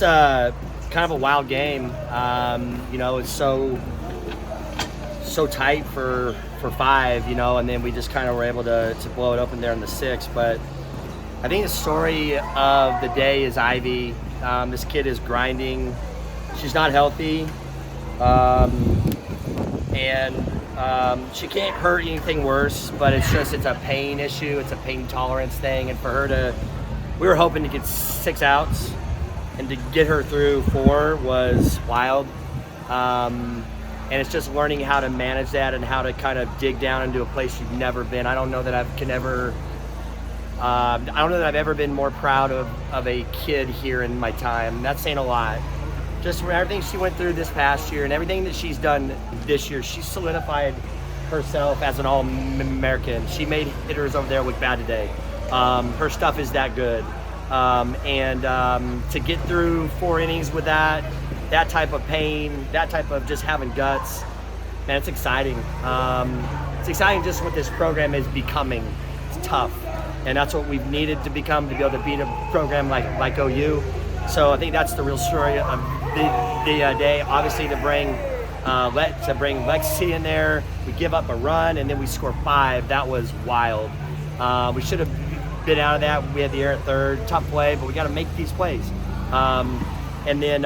Kind of a wild game. It's so tight for five, and then we just kind of were able to blow it open there in the sixth. But I think the story of the day is Ivy. This kid is grinding. She's not healthy, and she can't hurt anything worse, but it's a pain issue. It's a pain tolerance thing. And for her we were hoping to get 6 outs, and to get her through 4 was wild. And it's just learning how to manage that and how to kind of dig down into a place you've never been. I don't know that I've ever been more proud of a kid here in my time. That's saying a lot. Just for everything she went through this past year and everything that she's done this year, she's solidified herself as an All-American. She made hitters over there look bad today. Her stuff is that good. To get through 4 innings with that type of pain, that type of just having guts, man, it's exciting. It's exciting just what this program is becoming. It's tough, and that's what we've needed to become to be able to beat a program like OU. So I think that's the real story of the day. Obviously, to bring Lexi in there, we give up a run and then we score 5. That was wild. We should have been out of that. We had the air at third, tough play, but we got to make these plays. And then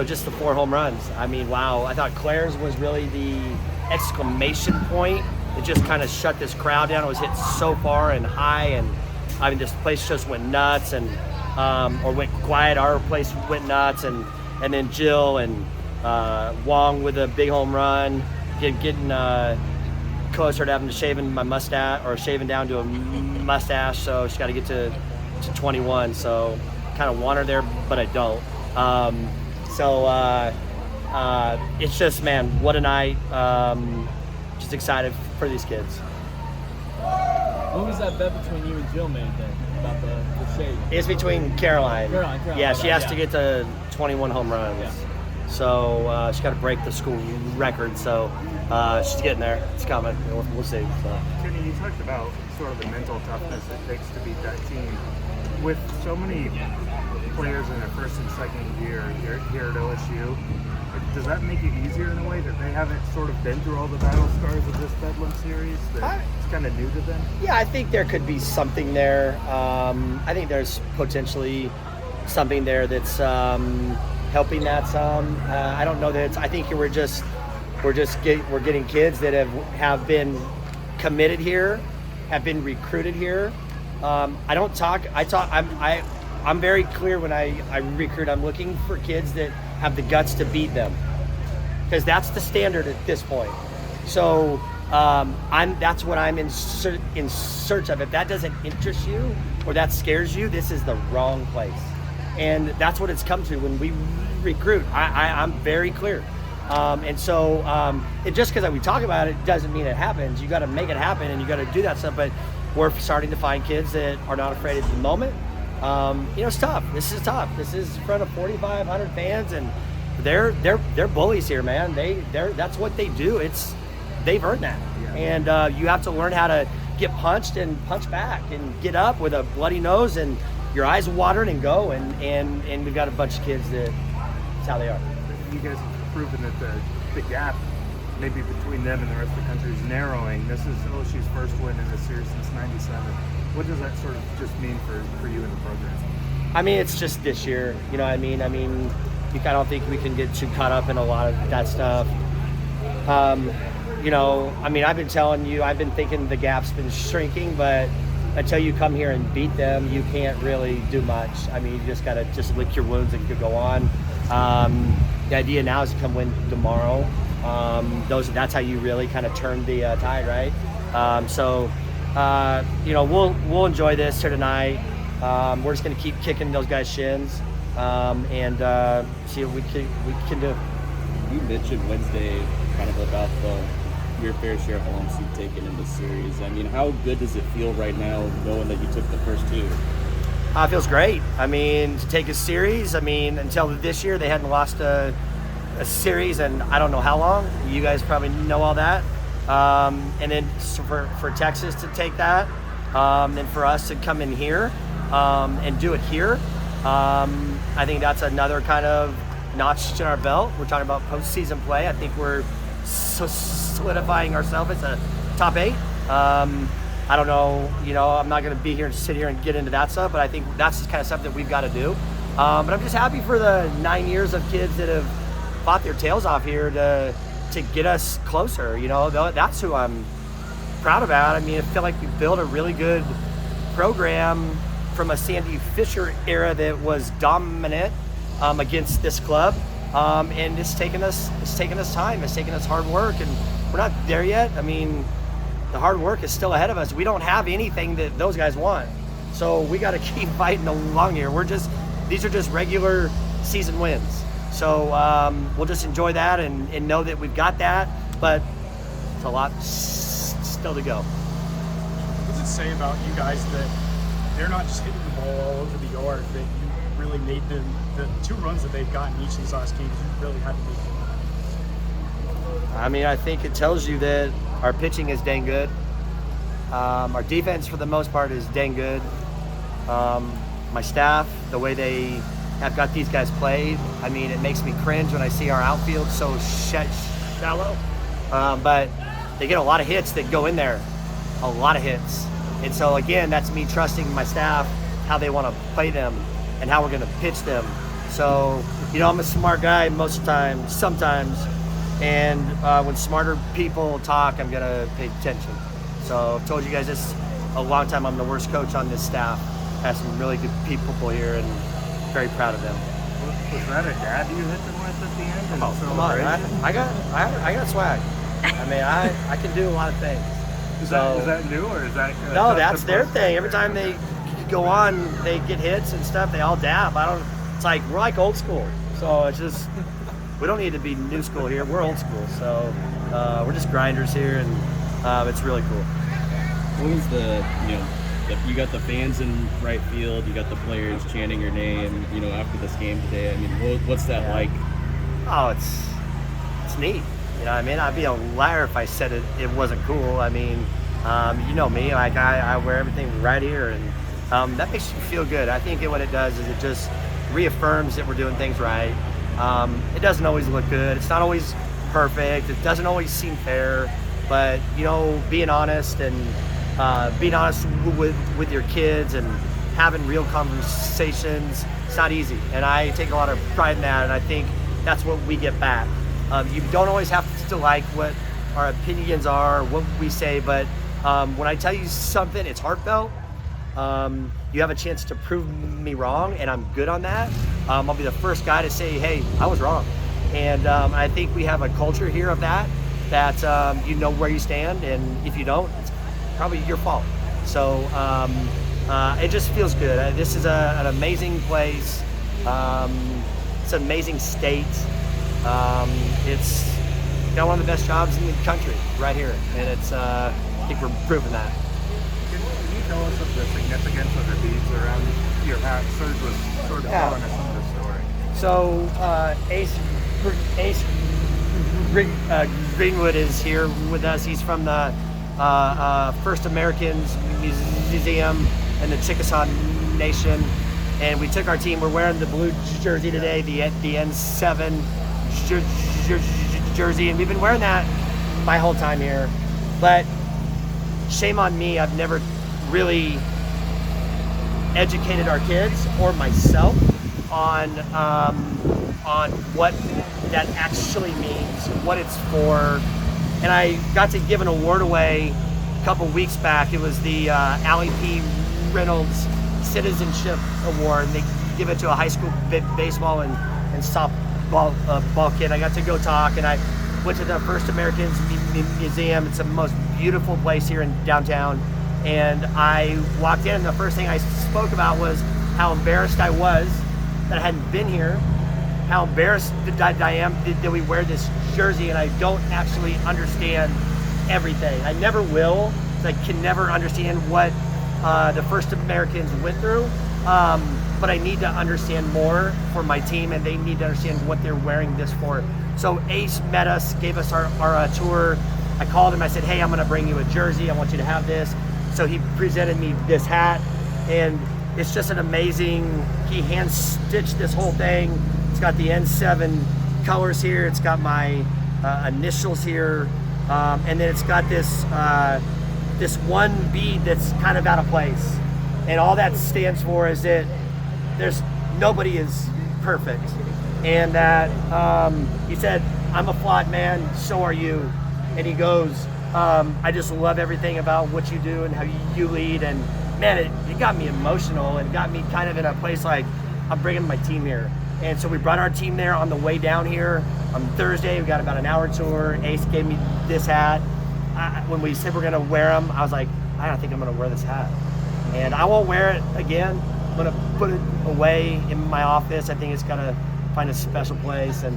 just the 4 home runs. I mean, wow! I thought Claire's was really the exclamation point. It just kind of shut this crowd down. It was hit so far and high, and I mean, this place just went nuts, and or went quiet. Our place went nuts, and then Jill and Wong with a big home run, getting closer to having to shaving my mustache, or shaving down to a mustache. So she's got to get to 21. So kind of want her there, but I don't. It's just, man, what a night. Just excited for these kids. What was that bet between you and Jill made then about the shade? It's between Caroline. Yeah, she has to get to 21 home runs. Yeah. So she's got to break the school record. So she's getting there. It's coming. We'll see. So. Kenny, you talked about sort of the mental toughness it takes to beat that team. With so many players in their first and second year here at OSU, does that make it easier in a way that they haven't sort of been through all the battle scars of this Bedlam series? That it's kind of new to them? Yeah, I think there could be something there. I think there's potentially something there that's helping that some. I don't know that it's. I think we're getting kids that have been committed here, have been recruited here. I'm very clear when I recruit. I'm looking for kids that have the guts to beat them, because that's the standard at this point. So that's what I'm in search of. If that doesn't interest you or that scares you, this is the wrong place. And that's what it's come to when we recruit. I'm very clear. It just because we talk about it doesn't mean it happens. You got to make it happen, and you got to do that stuff. But we're starting to find kids that are not afraid at the moment. It's tough. This is tough. This is in front of 4,500 fans, and they're bullies here, man. That's what they do. They've earned that, and you have to learn how to get punched and punch back and get up with a bloody nose and your eyes watered and go. And we've got a bunch of kids that's how they are. You guys have proven that the gap maybe between them and the rest of the country is narrowing. This is OSU's first win in this series since '97. What does that sort of just mean for you in the program? I mean, it's just this year. You know what I mean? I don't think we can get too caught up in a lot of that stuff. I've been telling you, I've been thinking the gap's been shrinking, but until you come here and beat them, you can't really do much. I mean, you just got to just lick your wounds and go on. The idea now is to come win tomorrow. That's how you really kind of turn the tide, right? We'll enjoy this here tonight. We're just going to keep kicking those guys' shins and see what we can do. You mentioned Wednesday kind of about your fair share of lumps you've taken in this series. I mean, how good does it feel right now knowing that you took the first 2? It feels great. I mean, to take a series, until this year they hadn't lost a series and I don't know how long. You guys probably know all that. And then for Texas to take that, and for us to come in here and do it here, I think that's another kind of notch in our belt. We're talking about postseason play. I think we're solidifying ourselves as a top 8. I don't know, I'm not going to be here and sit here and get into that stuff, but I think that's the kind of stuff that we've got to do. But I'm just happy for the 9 years of kids that have fought their tails off here to get us closer. That's who I'm proud about. I mean, I feel like we built a really good program from a Sandy Fisher era that was dominant against this club, and it's taken us time. It's taken us hard work, and we're not there yet. I mean, the hard work is still ahead of us. We don't have anything that those guys want, so we got to keep fighting along here. These are just regular season wins, so we'll just enjoy that and know that we've got that, but it's a lot still to go. What does it say about you guys that they're not just hitting the ball all over the yard, that you really made them, the 2 runs that they've gotten each of these last games, you really had to make them? I mean, I think it tells you that our pitching is dang good. Our defense, for the most part, is dang good. My staff, the way they have got these guys played, I mean, it makes me cringe when I see our outfield so shallow. But they get a lot of hits that go in there, a lot of hits. And so, again, that's me trusting my staff, how they want to play them and how we're going to pitch them. So, I'm a smart guy most of the time, sometimes. And when smarter people talk, I'm going to pay attention. So I've told you guys this a long time. I'm the worst coach on this staff. I have some really good people here and very proud of them. Was that a dab you hit them with at the end? Oh, come on. I got swag. I mean, I can do a lot of things. Is that new, or is that... No, that's their thing. Every time they go on, they get hits and stuff, they all dab. It's like, we're like old school. So it's just, we don't need to be new school here. We're old school. So we're just grinders here, and it's really cool. What was you got the fans in right field, you got the players chanting your name, after this game today. I mean, what's that like? Oh, it's neat. You know what I mean? I'd be a liar if I said it wasn't cool. I mean, you know me, like I wear everything right here, and that makes you feel good. I think what it does is it just reaffirms that we're doing things right. It doesn't always look good. It's not always perfect. It doesn't always seem fair, but being honest and being honest with your kids and having real conversations, it's not easy. And I take a lot of pride in that, and I think that's what we get back. You don't always have to like what our opinions are, what we say, but when I tell you something, it's heartfelt. You have a chance to prove me wrong, and I'm good on that. I'll be the first guy to say, hey, I was wrong. And I think we have a culture here of that you know where you stand, and if you don't, it's probably your fault. So it just feels good. This is an amazing place. It's an amazing state. It's one of the best jobs in the country right here, and it's I think we're proving that. Can you tell us of the significance of the beads around your hat? Serge was sort of telling us some of the story. So Ace Greenwood is here with us. He's from the First Americans Museum in the Chickasaw Nation, and we took our team. We're wearing the blue jersey today, the N7 jersey, and we've been wearing that my whole time here. But shame on me, I've never really educated our kids or myself on what that actually means, what it's for. And I got to give an award away a couple weeks back. It was the Allie P. Reynolds Citizenship Award, and they give it to a high school baseball and softball ball kid. I got to go talk, and I went to the First Americans Museum. It's the most beautiful place here in downtown. And I walked in, and the first thing I spoke about was how embarrassed I was that I hadn't been here, how embarrassed that I am that we wear this jersey, and I don't actually understand everything. I never will. I can never understand what the First Americans went through, but I need to understand more for my team, and they need to understand what they're wearing this for. So Ace met us, gave us our tour. I called him, I said, hey, I'm gonna bring you a jersey, I want you to have this. So he presented me this hat, and it's just an amazing, he hand stitched this whole thing. It's got the N7 colors here. It's got my initials here. And then it's got this one bead that's kind of out of place. And all that stands for is that nobody is perfect. And that he said, I'm a flawed man, so are you. And he goes, I just love everything about what you do and how you lead. And man, it got me emotional and got me kind of in a place like, I'm bringing my team here. And so we brought our team there on the way down here. On Thursday, we got about an hour tour. Ace gave me this hat. When we said we're gonna wear them, I was like, I don't think I'm gonna wear this hat. And I won't wear it again. I'm gonna put it away in my office. I think it's gonna find a special place. And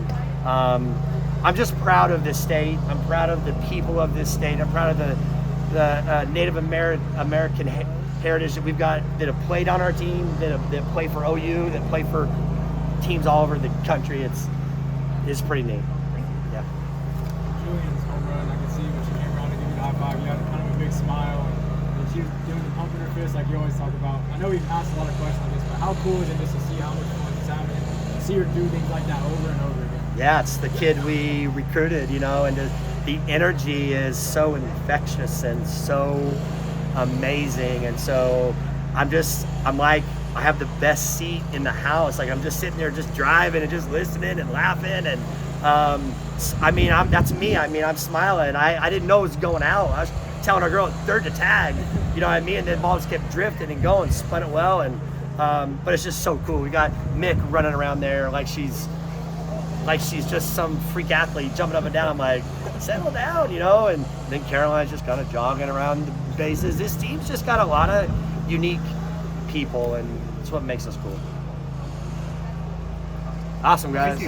I'm just proud of this state. I'm proud of the people of this state. I'm proud of the Native American heritage that we've got that have played on our team, that play for OU, that play for teams all over the country. It's pretty neat. Yeah. Julian's home run, I can see when she came around to give you the high five, you had kind of a big smile, and she was doing the pump in her fist like you always talk about. I know we've asked a lot of questions on this, but how cool is it just to see how much fun it's having and see her do things like that over and over again? Yeah, it's the kid we recruited, and the energy is so infectious and so amazing. And so I'm like, I have the best seat in the house. Like I'm just sitting there just driving and just listening and laughing. And that's me. I'm smiling. I didn't know it was going out. I was telling our girl third to tag, you know what I mean? And then the ball just kept drifting and going, spun it well. And but it's just so cool. We got Mick running around there like she's just some freak athlete jumping up and down. I'm like, settle down, and then Caroline's just kind of jogging around the bases. This team's just got a lot of unique people, and it's what makes us cool. Awesome, guys.